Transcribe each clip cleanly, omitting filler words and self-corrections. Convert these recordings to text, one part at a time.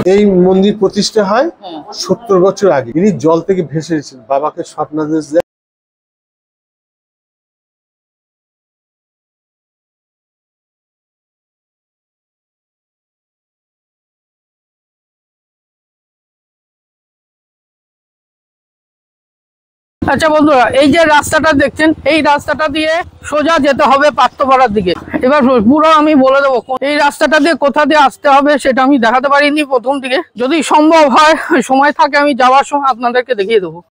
এই মন্দির প্রতিষ্ঠা হয় 70 বছর আগে। ইনি জল থেকে ভেসে এসেছেন, বাবাকে স্বপ্নাদেশ দেয়। আচ্ছা বন্ধুরা, এই যে রাস্তাটা দেখছেন, এই রাস্তাটা দিয়ে সোজা যেতে হবে পাত্রপাড়ার দিকে। এবার পুরো আমি বলে দেবো এই রাস্তাটা দিয়ে কোথা দিয়ে আসতে হবে, সেটা আমি দেখাতে পারিনি প্রথম দিকে। যদি সম্ভব হয়, সময় থাকে, আমি যাওয়ার সময় আপনাদেরকে দেখিয়ে দেবো।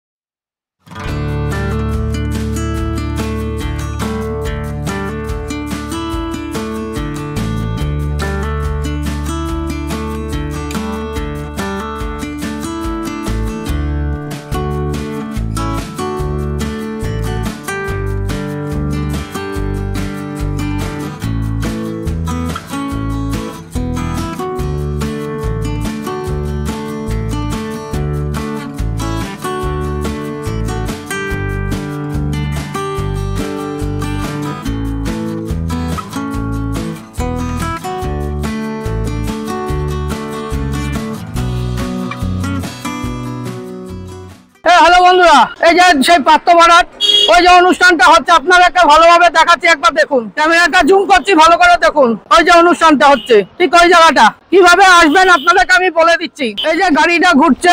হ্যালো বন্ধুরা, এই যে সেই পাত্রপাড়ার ওই যে অনুষ্ঠানটা হচ্ছে, আপনাদেরকে ভালোভাবে দেখাচ্ছি, একবার দেখুন। ক্যামেরাটা জুম করছি, ভালো করে দেখুন। ওই যে অনুষ্ঠানটা হচ্ছে ঠিক ওই জায়গাটা। কিভাবে আসবেন আপনাদেরকে আমি বলে দিচ্ছি। এই যে গাড়িটা ঘুরছে,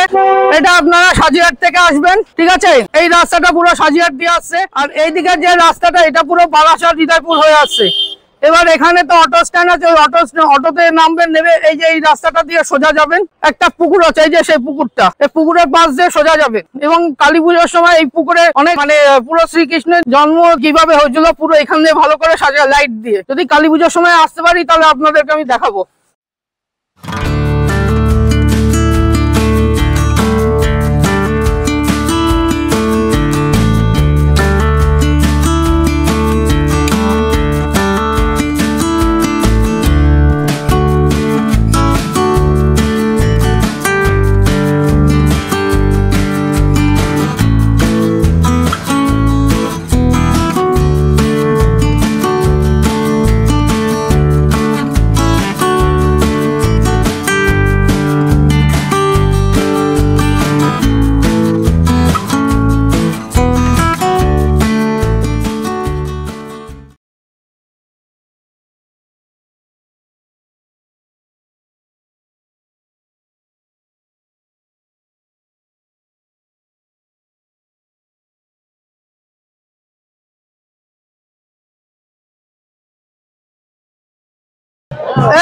এটা আপনারা সাজিয়ার থেকে আসবেন, ঠিক আছে? এই রাস্তাটা পুরো সাজিয়ার দিয়ে আসছে, আর এইদিকে যে রাস্তাটা, এটা পুরো বারাসাত হৃদয়পুর হয়ে আসছে। এবার এখানে তো অটো স্ট্যান্ড আছে, ওই অটোতে নামবেন, নেবে এই যে এই রাস্তাটা দিয়ে সোজা যাবেন। একটা পুকুর আছে, এই যে সেই পুকুরটা, এই পুকুরের পাশ দিয়ে সোজা যাবেন। এবং কালী পুজোর সময় এই পুকুরে অনেক পুরো শ্রীকৃষ্ণের জন্ম কিভাবে হয়েছিল পুরো এখান দিয়ে ভালো করে সাজা লাইট দিয়ে। যদি কালী পুজোর সময় আসতে পারি তাহলে আপনাদেরকে আমি দেখাবো।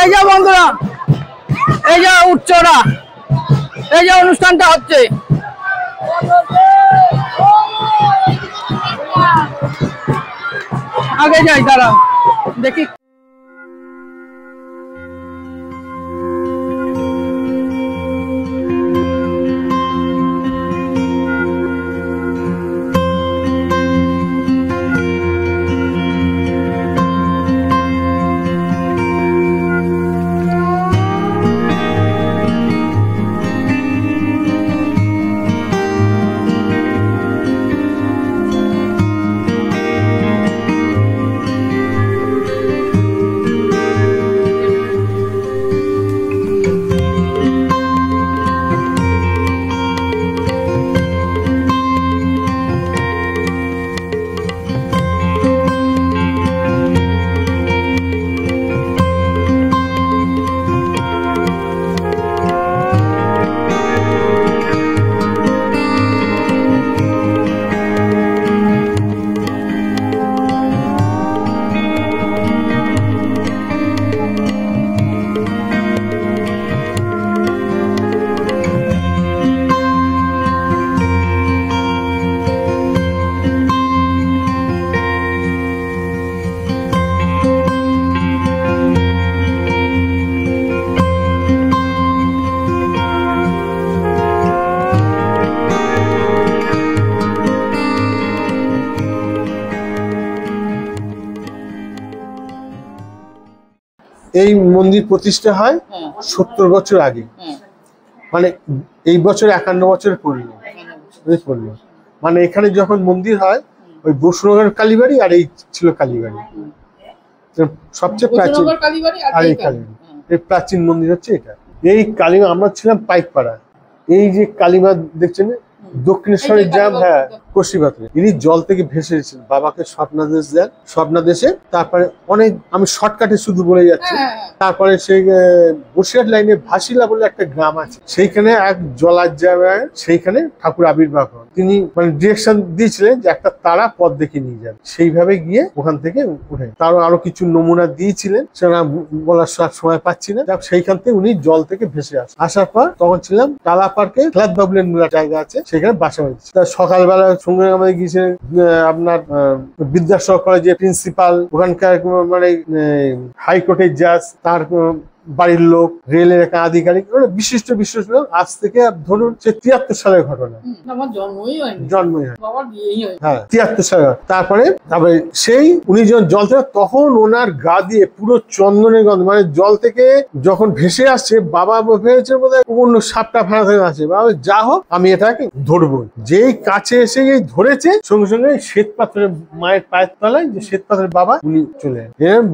এই যে বন্ধুরা, এই যে উচ্চরা, এই যে অনুষ্ঠানটা হচ্ছে, আগে যাই, দাঁড়াও দেখি। এই মন্দির প্রতিষ্ঠা হয় 70 বছর আগে। মানে এই বছর 51 বছর পড়লো। মানে এখানে যখন মন্দির হয়, ওই বসুনগর কালীবাড়ি আর এই ছিল কালীবাড়ি, সবচেয়ে প্রাচীন। আর এই কালীবাড়ি, এই প্রাচীন মন্দির হচ্ছে এটা। এই কালিমা আমরা ছিলাম পাইকপাড়া। এই যে কালিমা দেখছেন দক্ষিণেশ্বরের জাম, হ্যাঁ কশিবাতে, ইনি জল থেকে ভেসে এসেছেন, বাবাকে স্বপ্নাদেশ দেন। স্বপ্নাদেশে তারপরে অনেক, আমি শর্টকাটে শুধু বলে যাচ্ছি, তারপরে সেই বসিরহাট লাইনে ভাসিলা বলে একটা গ্রাম আছে, সেইখানে এক জলার জায়গায় সেইখানে ঠাকুর আবির্ভাব হন। তিনি মানে ডিরেকশন দিয়েছিলেন যে একটা তারা পথ দেখে নিয়ে যান, সেইভাবে গিয়ে ওখান থেকে উঠে। তারও আরো কিছু নমুনা দিয়েছিলেন, সেটা বলার সময় পাচ্ছি না। সেইখান থেকে উনি জল থেকে ভেসে আসার পর তখন ছিলাম টালা পার্কে, খেলাত বাবুলের মেলা জায়গা আছে, সেখানে বাসা হয়েছে। সকালবেলা সঙ্গে আমাদের গিয়েছিলেন আপনার বিদ্যাসাগর কলেজের প্রিন্সিপাল, ওখানকার মানে হাইকোর্টের জাজ, তার বাড়ির লোক, রেলের একটা আধিকারিক, বিশিষ্ট বিশিষ্ট লোক। আজ থেকে ধরুন 73 সালের ঘটনা, জন্মই হয়, হ্যাঁ 73 সালে। তারপরে সেই উনি যখন জল থেকে, তখন ওনার গা দিয়ে পুরো চন্দনের গন্ধ, মানে জল থেকে যখন ভেসে আসছে, বাবা ভেবেছে বোধহয় অন্য সাপটা ফেনা থেকে আসে, বাবা যা হোক আমি এটাকে ধরবো। যেই কাছে এসে ধরেছে, সঙ্গে সঙ্গে শ্বেত পাথরের মায়ের পায়ের তলায় যে শ্বেত পাথরের বাবা, উনি চলে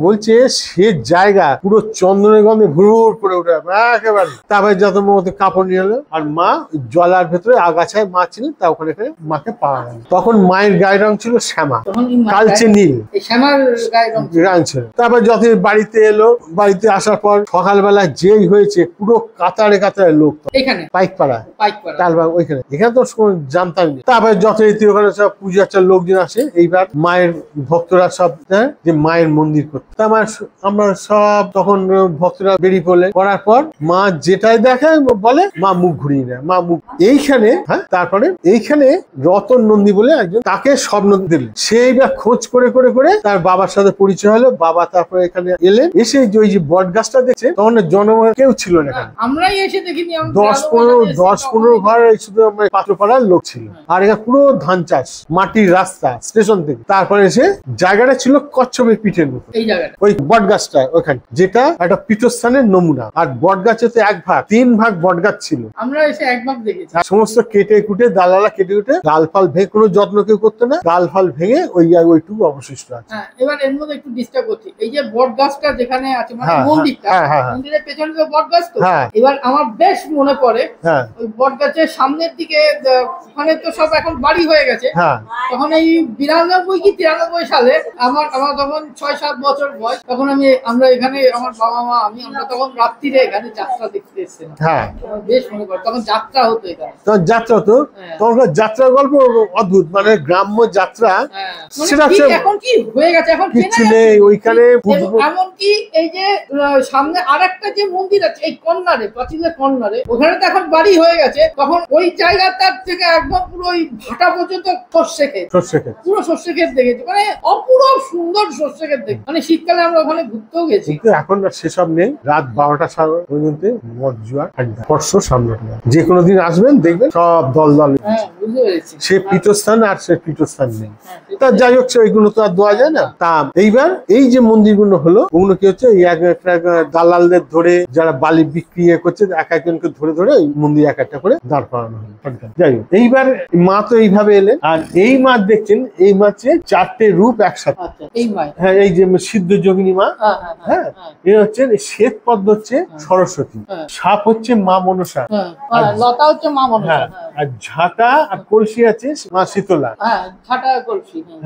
বলছে সে জায়গা পুরো চন্দনের গন্ধ ভুর করে উঠে একেবারে। তারপরে যত মতো কাপড় নিয়ে এলো, আর মা জলার ভেতরে আগাছায় মা ছিলেন, তা ওখানে মাকে পাওয়া গেল। তখন মায়ের গায়ের রং ছিল শ্যামা, কালচে নীল রং ছিল। তারপর যত বাড়িতে এলো, বাড়িতে আসার পর সকালবেলা যেই হয়েছে, পুরো কাতারে কাতারে লোক, পাইকপাড়া ওইখানে, এখানে তো জানতাম না। তারপরে যথারীতি ওখানে সব পূজার লোকজন আসে, এইবার মায়ের ভক্তরা সব যে মায়ের মন্দির করতে। আমরা সব তখন ভক্তরা বেরিয়ে পড়লে, করার পর মা যেটাই দেখে বলে মা মুখ ঘুরিয়ে নেয়, মা মুখ। এইখানে হ্যাঁ, তারপরে এইখানে রতন নন্দী বলে একজন, তাকে স্বপ্ন দিল। সেই বা খোঁজ করে করে করে তার বাবার সাথে পরিচয় হলো। বাবা তারপরে এখানে এলেন, এসে ওই যে বট গাছটা দেখছে, তখন জনগণ কেউ ছিল না এখানে, আমরাই এসে দেখিনি। 10-15 ঘর শুধু আমরা পাত্রপাড়ার লোক ছিল। আর এখানে পুরো ধান চাষ, মাটির রাস্তা স্টেশন থেকে। তারপরে এসে জায়গাটা ছিল কচ্ছপের পিঠের মতো, এই জায়গাটা ওই বট গাছটা ওখানে, যেটা একটা পীঠস্থানের নমুনা। আর বট গাছে তো 1 ভাগ, 3 ভাগ বট গাছ ছিল, আমরা এসে 1 ভাগ দেখেছি। সমস্ত কেটে কুটে, দালালা কেটে কুটে, ডাল ফাল ভেঙে, কোনো যত্ন কেউ করতো না, ডাল ফাল ভেঙে ওইটুকু অবশিষ্ট আছে। এবার এর মধ্যে একটু ডিস্টার্ব করছি, এই যে বট গাছটা যেখানে আছে, মানে মন্দিরটা, মন্দিরের পেছনে তো বট গাছ তো। এবার আমার বেশ মনে পড়ে, ওই বট গাছের সামনের দিকে, ওখানে তো সব এখন বাড়ি হয়ে গেছে। তখন এই 92 কি 93 সালে আমার তখন 6-7 বছর বয়স, তখন আমরা এখানে, আমার বাবা মা, আমরা তখন রাত্রিরে এখানে যাত্রা দেখতে এসেছিলাম। বেশ মনে পড়ে, তখন যাত্রা হতো এখানে, তখন যাত্রা হতো। তখন যাত্রার গল্প অদ্ভুত, মানে গ্রাম্য যাত্রা, সেটা এখন কি হয়ে গেছে, এখন কিছু নেই ওইখানে। এমনকি এই যে সামনে আরেকটা যে মন্দির আছে, এই কর্নারে, প্রাচীনের কর্নারে, ওখানে তো এখন বাড়ি হয়ে গেছে। তখন ওই জায়গাটার থেকে একদম পুরো ওই ভাটা পর্যন্ত সর্ষে ক্ষেত, পুরো সর্ষে ক্ষেত দেখেছি, মানে অপূর্ব সুন্দর সর্ষে ক্ষেত দেখি। মানে শীতকালে আমরা ওখানে ঘুরতেও গেছি। এখন সেসব নেই, রাত 12টা পর্যন্ত মদ জুয়া আড্ডা, পরশু সামনে। যে কোনো দিন আসবেন, দেখবেন সব দল দল, সে পীঠস্থান আর সে পীঠস্থান নেই। তা যাই হোক, ওইগুলো তো আর দেওয়া যায় না। তা এইবার এই যে মন্দিরগুলো হলো, ওগুলো কি হচ্ছে, দালালদের ধরে যারা বালি বিক্রি করছে, এক একজনকে ধরে ধরে ওই মন্দির এক একটা করে দাঁড় করানো হলো। যাই হোক, এইবার মা তো এইভাবে এলেন। আর এই মা দেখছেন, এই মাছে 4টে রূপ একসাথে। হ্যাঁ, এই যে সিদ্ধ যোগিনী মা, হ্যাঁ, এ হচ্ছে শ্বেত পদ্ম হচ্ছে সরস্বতী, সাপ হচ্ছে মা মনসা, লতা হচ্ছে মা মনসা, আর ঝাঁটা আর কলসি আছে মা শীতলা।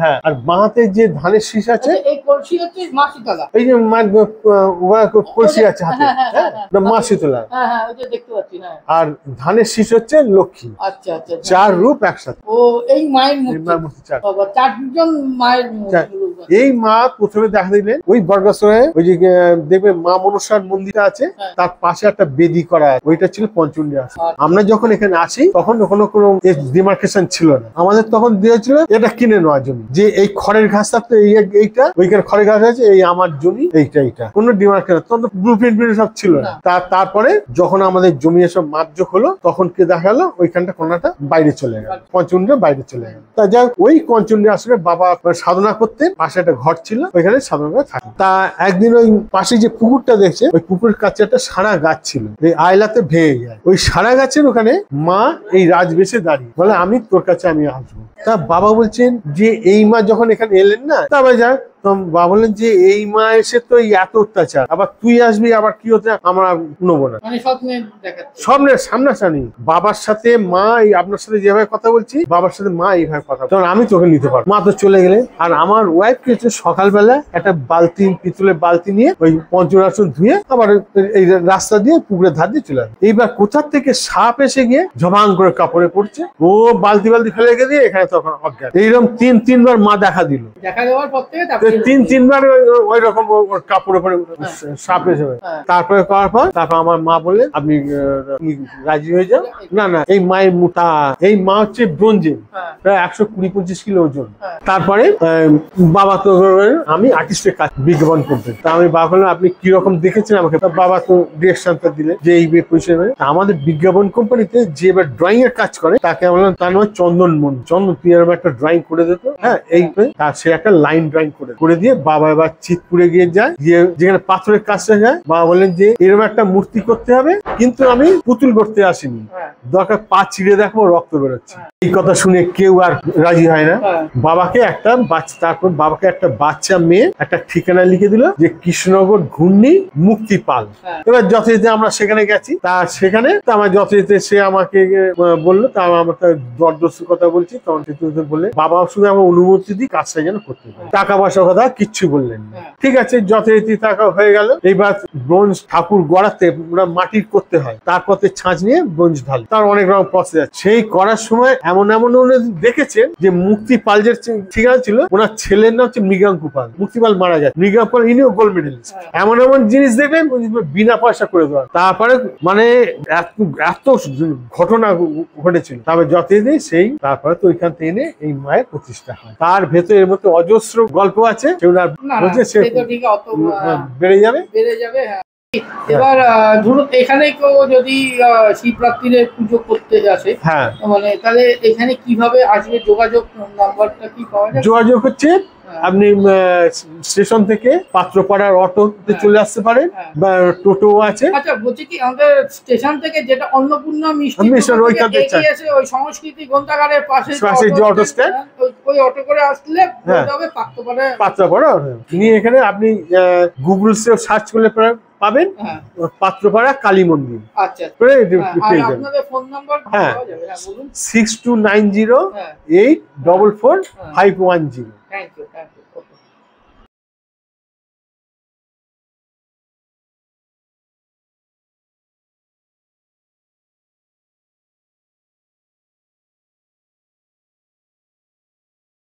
হ্যাঁ, আর বাঁহাতে যে ধানের শীষ আছে, এই কলসি হচ্ছে মা শীতলা। এই যে মার কলসি আছে হাতে, হ্যাঁ, মা শীতলা। আর ধানের শীষ হচ্ছে লক্ষ্মী। আচ্ছা আচ্ছা, 4 রূপ একসাথে। ও এই মায়ের মূর্তি, 4জন মায়ের মূর্তি। এই মা প্রথমে দেখা দিলেন ওই বর্গাশ্রয়ে, ওই যে দেখবে মা মনসার মন্দিরটা আছে, তার পাশে একটা বেদি করা আছে, ওইটা ছিল পঞ্চমী আসন। আমরা যখন এখানে আসি, তখন কোনো ডিমার্কেশন ছিল না। আমাদের তখন দিয়েছিল এটা কিনে নেওয়ার জন্য, যে এই খড়ের ঘাস থাকতো, এইটা ওইখানে খড়ের ঘাস আছে, এই আমার জমি, এইটা কোনো ডিমার্কেশন, তখন ব্লুপ্রিন্ট সব ছিল না। তারপরে যখন আমাদের জমি এসব মাপজোক হলো, তখন কে দেখা গেল ওইখানটা কোনাটা বাইরে চলে গেল, পঞ্চমীটা বাইরে চলে গেল। তা যাই ওই পঞ্চমী আসলে বাবা সাধনা করতেন, পাশে একটা ঘর ছিল, ওইখানে সাধনা করে থাকে। তা একদিন ওই পাশে যে পুকুরটা দেখছে, ওই পুকুরের কাছে একটা সারা গাছ ছিল, এই আয়লাতে ভেঙে যায়। ওই সারা গাছের ওখানে মা এই রাজবেশে দাঁড়িয়ে বলে, আমি তোর কাছে আমি আসবো। তা বাবা বলছেন যে এই মা যখন এখানে এলেন না, তা যাক তো বাবা বললেন যে এই মা এসে তো এই এত অত্যাচার, আবার তুই আসবি আবার কি হতে, আমরা নেবো না। মানে স্বপ্নে দেখাচ্ছে, স্বপ্নের সামনাসামনি বাবার সাথে মা, এই আপনার সাথে যেভাবে কথা বলছি বাবার সাথে মা এইভাবে কথা, তখন আমি তোকে নিতে পারবো। মা তো চলে গেলে, আর আমার ওয়াইফ কি হচ্ছে সকালবেলা একটা বালতি, পিতলের বালতি নিয়ে ওই পঞ্চরাসন ধুয়ে আবার এই রাস্তা দিয়ে পুকুরের ধার দিয়ে চলে আসে। এইবার কোথা থেকে সাপ এসে গিয়ে ঝমাং করে কাপড়ে পড়ছে, ও বালতি ফেলে রেখে দিয়ে এখানে তখন অজ্ঞান। এইরকম 3-3 বার মা দেখা দিল, দেখা দেওয়ার পর থেকে 3-3 বার ওই রকম ওর কাপড়ে পরে সাপ এসে। তারপরে করার পর তারপর আমার মা বললেন আপনি রাজি হয়ে যান। না না, এই মায়ের মোটা, এই মা হচ্ছে ব্রোঞ্জের, প্রায় 120-25 কিলো ওজন। তারপরে বাবা তো আমি আর্টিস্টের কাজ বিজ্ঞাপন করতে, তা আমি বাবা বললাম আপনি কিরকম দেখেছেন আমাকে, বাবা তো ডিরেকশনটা দিলে যে এই পজিশনে। আমাদের বিজ্ঞাপন কোম্পানিতে যে এবার ড্রয়িং এর কাজ করে তাকে বললাম, তার নাম চন্দন মন, চন্দন তুই এরকম একটা ড্রয়িং করে দিত। হ্যাঁ, এই তার সে একটা লাইন ড্রয়িং করে দিয়ে বাবা এবার চিতপুরে গিয়ে যায়, গিয়ে যেখানে পাথরের কাজটা যায়, বাবা বললেন যে এরকম একটা মূর্তি করতে হবে, কিন্তু আমি পুতুল করতে আসিনি, দরকার পা চিড়ে দেখবো রক্ত বেরোচ্ছে। এই কথা শুনে কেউ আর রাজি হয় না। বাবাকে একটা বাচ্চা, তারপর বাবাকে একটা বাচ্চা মেয়ে একটা ঠিকানা লিখে দিল যে কৃষ্ণনগর ঘূর্ণি মুক্তি পাল। এবার যথারীতি আমরা সেখানে গেছি, তা সেখানে তো আমার যথারীতি সে আমাকে বললো, তা আমার দরদস্তুর কথা বলছি, তখন বললে বাবা শুধু আমার অনুমতি দিই কাজটা যেন করতে পারে, টাকা পয়সার কথা কিচ্ছু বললেন না। ঠিক আছে, যথারীতি টাকা হয়ে গেল। এইবার ব্রোঞ্জ ঠাকুর গড়াতে মাটির করতে হয়, তারপর ছাঁচ নিয়ে ব্রোঞ্জ ঢাল, তার অনেক রকম প্রসেস আছে। সেই করার সময় এমন দেখেছেন যে মুক্তি পাল যে ঠিকানা ছিল, ওনার ছেলের নাম হচ্ছে মৃগাঙ্কু পাল। মুক্তি পাল মারা যায়, মৃগাঙ্কু পাল ইনিও গোল্ড মেডেলিস্ট। এমন জিনিস দেখলেন বিনা পয়সা করে দেওয়া। তারপরে মানে এত ঘটনা ঘটেছিল, তারপরে যতদিন সেই তারপরে তো ওইখান থেকে এনে এই মায়ের প্রতিষ্ঠা হয়। তার ভেতরে এর মধ্যে অজস্র গল্প আছে, সেগুলো সে বেড়ে যাবে। হ্যাঁ। এবার ধরুন এখানে কেউ যদি শিবরাত্রিরে পুজো করতে আসে, হ্যাঁ, মানে তাহলে এখানে কিভাবে আসবে, যোগাযোগ নাম্বারটা কি পাওয়া যায়? যোগাযোগ হচ্ছে আপনি স্টেশন থেকে পাত্রপাড়ার অটোতে চলে আসতে পারেন, বা টোটো আছে। আচ্ছা, বলছি কি আমাদের স্টেশন থেকে যেটা অন্নপূর্ণা মিষ্টি এসে ওই সংস্কৃতি গ্রন্থাগারের পাশে যে অটো স্ট্যান্ড, ওই অটো করে আসলে হবে পাত্রপাড়া নিয়ে এখানে আপনি গুগল সার্চ করলে পাবেন পাত্রপাড়া কালী মন্দির। আচ্ছা, আপনাদের ফোন নাম্বার? হ্যাঁ, 6290844510। Thank you.